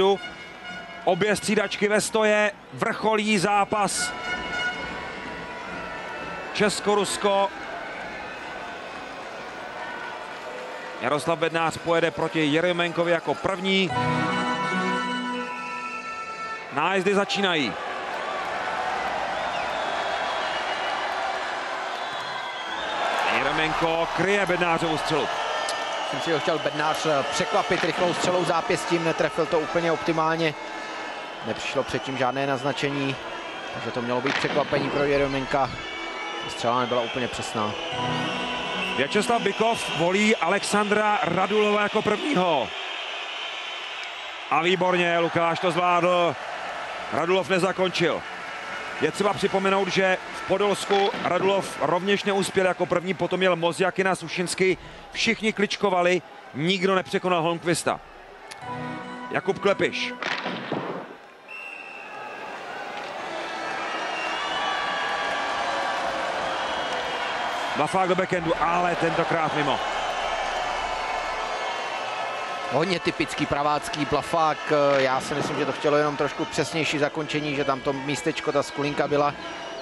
nájezdu. Obě střídačky ve stoje, vrcholí zápas Česko-Rusko. Jaroslav Bednář pojede proti Jeremenkovi jako první. Nájezdy začínají. Jeremenko kryje Bednářovu střelu. Jsem si ho chtěl Bednář překvapit rychlou střelou zápěstím, netrefil to úplně optimálně. Nepřišlo předtím žádné naznačení, takže to mělo být překvapení pro Jeremenka. Střela nebyla úplně přesná. Vyacheslav Bykov volí Alexandra Radulova jako prvního. A výborně, Lukáš to zvládl. Radulov nezakončil. Je třeba připomenout, že v Podolsku Radulov rovněž neuspěl jako první, potom měl Mozjakin a Sušinsky. Všichni kličkovali, nikdo nepřekonal Holmqvista. Jakub Klepiš. Blafák do backhandu, ale tentokrát mimo. Hodně typický pravácký Blafák. Já si myslím, že to chtělo jenom trošku přesnější zakončení, že tam to místečko, ta skulinka byla,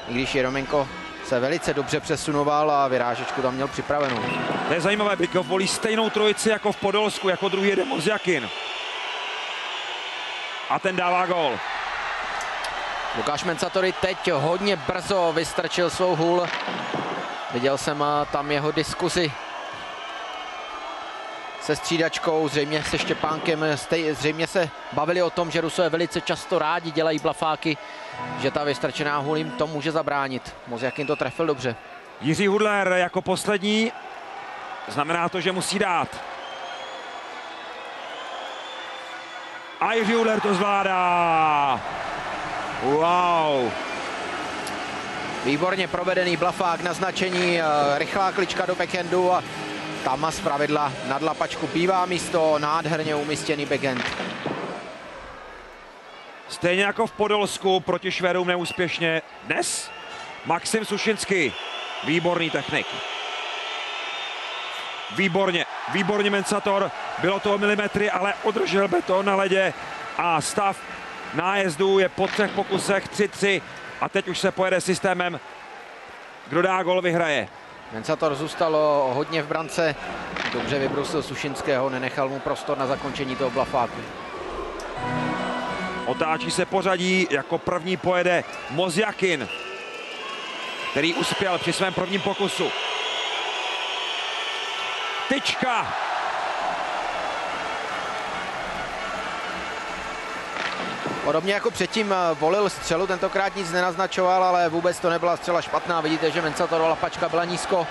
i když Jeremenko se velice dobře přesunoval a vyrážečku tam měl připravenou. To je zajímavé, Bykov volí stejnou trojici jako v Podolsku, jako druhý jede Mozjakin. A ten dává gól. Lukáš Mencatory teď hodně brzo vystrčil svou hůl. Viděl jsem tam jeho diskuzi se střídačkou, zřejmě se Štěpánkem, zřejmě se bavili o tom, že Rusové velice často rádi dělají blafáky, že ta vystrčená hůl jim to může zabránit. Mozjakin to trefil dobře. Jiří Hudler jako poslední, znamená to, že musí dát. A Jiří Hudler to zvládá. Wow. Výborně provedený blafák, naznačení, rychlá klička do backhandu a tam zpravidla nad lapačku bývá místo, nádherně umístěný backhand. Stejně jako v Podolsku proti Švédům neúspěšně. Dnes Maxim Sušinsky, výborný technik. Výborně Mencator, bylo to o milimetry, ale udržel beton na ledě a stav nájezdu je po 3 pokusech 3-3 a teď už se pojede systémem, kdo dá gol, vyhraje. Mencator zůstal hodně v brance, dobře vybrusil Sušinského, nenechal mu prostor na zakončení toho blafáku. Otáčí se pořadí, jako první pojede Mozjakin, který uspěl při svém prvním pokusu. Tyčka. Podobně jako předtím volil střelu, tentokrát nic nenaznačoval, ale vůbec to nebyla střela špatná. Vidíte, že Mencatorova lapačka byla nízko,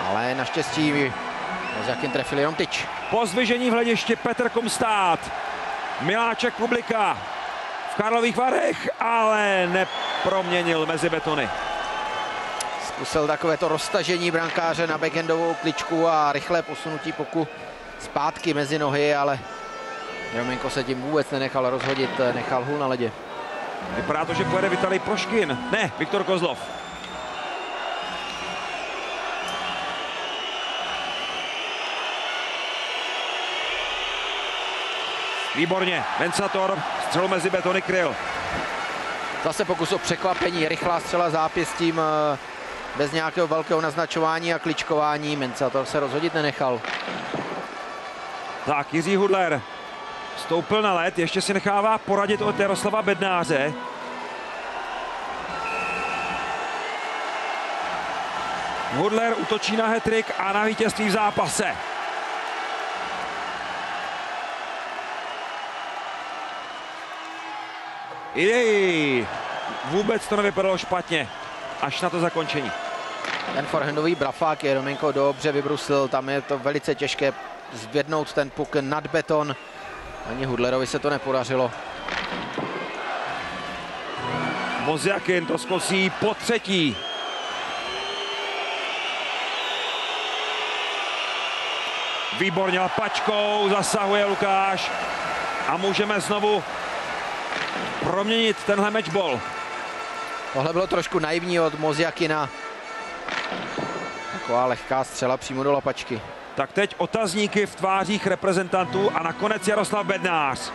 ale naštěstí Mozjakin trefil jenom tyč. Po zdvižení v hledišti Petr Kumstát. Miláček publika v Karlových Varech, ale neproměnil mezi betony. Zkusil takovéto roztažení brankáře na backhandovou kličku a rychlé posunutí puku zpátky mezi nohy, ale Jeremenko se tím vůbec nenechal rozhodit, nechal hůl na ledě. Vypadá to, že pojede Vitalij Proškin. Ne, Viktor Kozlov. Výborně, Mencator střelu mezi betony kryl. Zase pokus o překvapení, rychlá střela zápěstím, bez nějakého velkého naznačování a kličkování. Mencator se rozhodit nenechal. Tak, Jiří Hudler vstoupil na led, ještě si nechává poradit od Jaroslava Bednáře. Hudler útočí na hat-trick a na vítězství v zápase. Jej, vůbec to nevypadalo špatně, až na to zakončení. Ten forehandový blafák Jeremenko dobře vybrusil, tam je to velice těžké zvednout ten puk nad beton. Ani Hudlerovi se to nepodařilo. Mozjakin to zkusí po třetí. Výborně lapačkou zasahuje Lukáš a můžeme znovu proměnit tenhle matchball. Tohle bylo trošku naivní od Mozjakina. Taková lehká střela přímo do lapačky. Tak teď otazníky v tvářích reprezentantů a nakonec Jaroslav Bednář.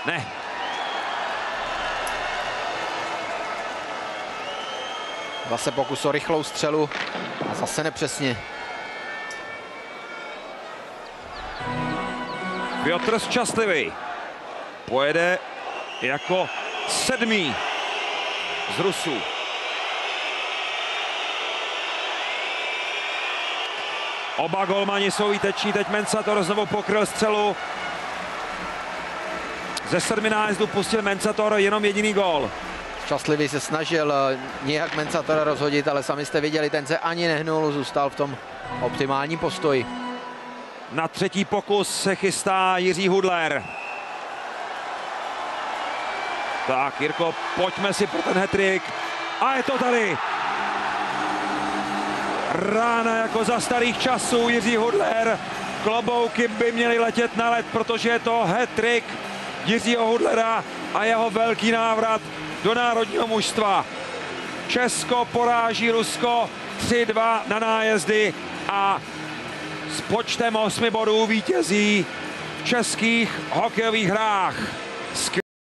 Ne. Zase pokus o rychlou střelu a zase nepřesně. Piotr Šťastlivý pojede jako 7. z Rusů. Oba golmani jsou výteční, teď Mensator znovu pokryl střelu. Ze 7 nájezdů pustil Mensator jenom jediný gól. Šťastlivý se snažil nějak Mensatora rozhodit, ale sami jste viděli, ten se ani nehnul, zůstal v tom optimálním postoji. Na 3. pokus se chystá Jiří Hudler. Tak, Jirko, pojďme si pro ten hat-trick. A je to tady. Rána jako za starých časů, Jiří Hudler. Klobouky by měly letět na led, protože je to hat-trick Jiřího Hudlera a jeho velký návrat do národního mužstva. Česko poráží Rusko 3-2 na nájezdy a s počtem 8 bodů vítězí v českých hokejových hrách.